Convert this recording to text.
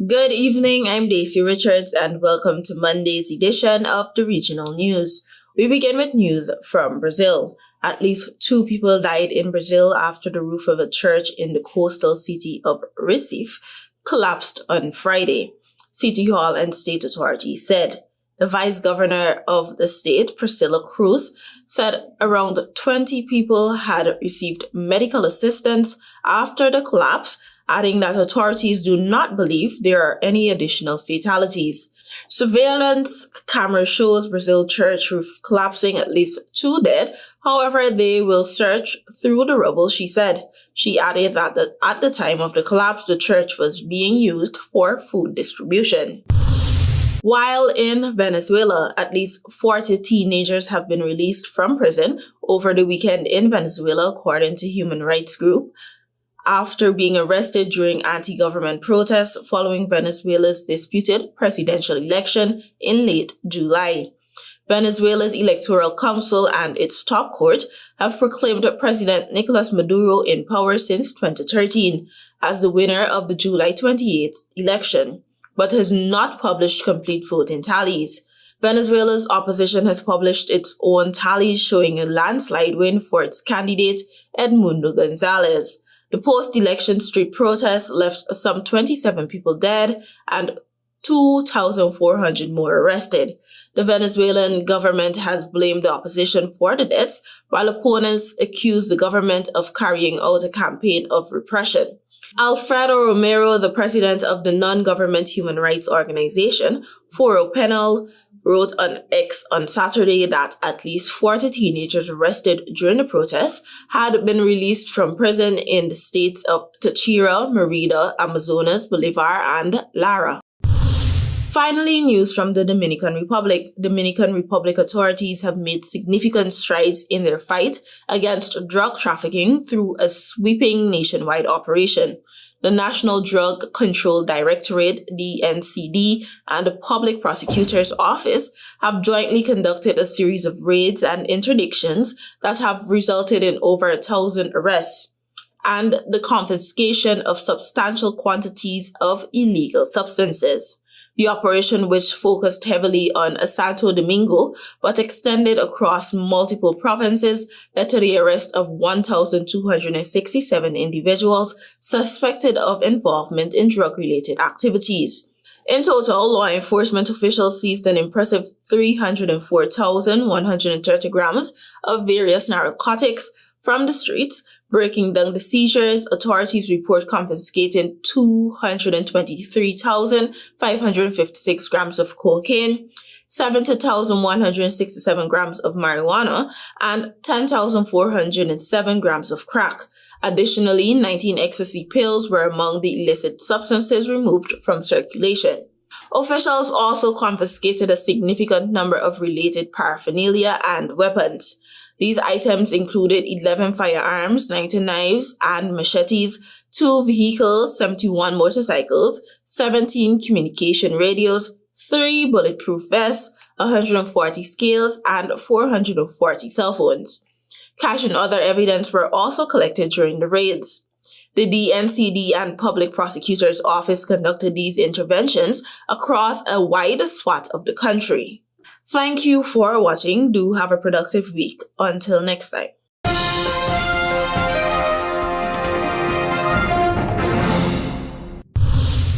Good evening, I'm Daisy Richards and welcome to Monday's edition of the Regional News. We begin with news from Brazil. At least 2 people died in Brazil after the roof of a church in the coastal city of Recife collapsed on Friday, City Hall and state authorities said. The vice governor of the state, Priscilla Cruz, said around 20 people had received medical assistance after the collapse, adding that authorities do not believe there are any additional fatalities. Surveillance camera shows Brazil church roof collapsing, at least 2 dead. However, they will search through the rubble, she said. She added that at the time of the collapse, the church was being used for food distribution. While in Venezuela, at least 40 teenagers have been released from prison over the weekend in Venezuela, according to human rights group, after being arrested during anti-government protests following Venezuela's disputed presidential election in late July. Venezuela's Electoral Council and its top court have proclaimed President Nicolas Maduro in power since 2013 as the winner of the July 28th election, but has not published complete voting tallies. Venezuela's opposition has published its own tallies showing a landslide win for its candidate, Edmundo Gonzalez. The post-election street protests left some 27 people dead and 2,400 more arrested. The Venezuelan government has blamed the opposition for the deaths, while opponents accuse the government of carrying out a campaign of repression. Alfredo Romero, the president of the non-government human rights organization, Foro Penal, wrote on X on Saturday that at least 40 teenagers arrested during the protests had been released from prison in the states of Táchira, Mérida, Amazonas, Bolivar, and Lara. Finally, news from the Dominican Republic. Dominican Republic authorities have made significant strides in their fight against drug trafficking through a sweeping nationwide operation. The National Drug Control Directorate, DNCD, and the Public Prosecutor's Office have jointly conducted a series of raids and interdictions that have resulted in over 1,000 arrests and the confiscation of substantial quantities of illegal substances. The operation, which focused heavily on Santo Domingo but extended across multiple provinces, led to the arrest of 1,267 individuals suspected of involvement in drug-related activities. In total, law enforcement officials seized an impressive 304,130 grams of various narcotics from the streets. Breaking down the seizures, authorities report confiscating 223,556 grams of cocaine, 70,167 grams of marijuana, and 10,407 grams of crack. Additionally, 19 ecstasy pills were among the illicit substances removed from circulation. Officials also confiscated a significant number of related paraphernalia and weapons. These items included 11 firearms, 90 knives and machetes, 2 vehicles, 71 motorcycles, 17 communication radios, 3 bulletproof vests, 140 scales, and 440 cell phones. Cash and other evidence were also collected during the raids. The DNCD and Public Prosecutor's Office conducted these interventions across a wide swath of the country. Thank you for watching. Do have a productive week. Until next time.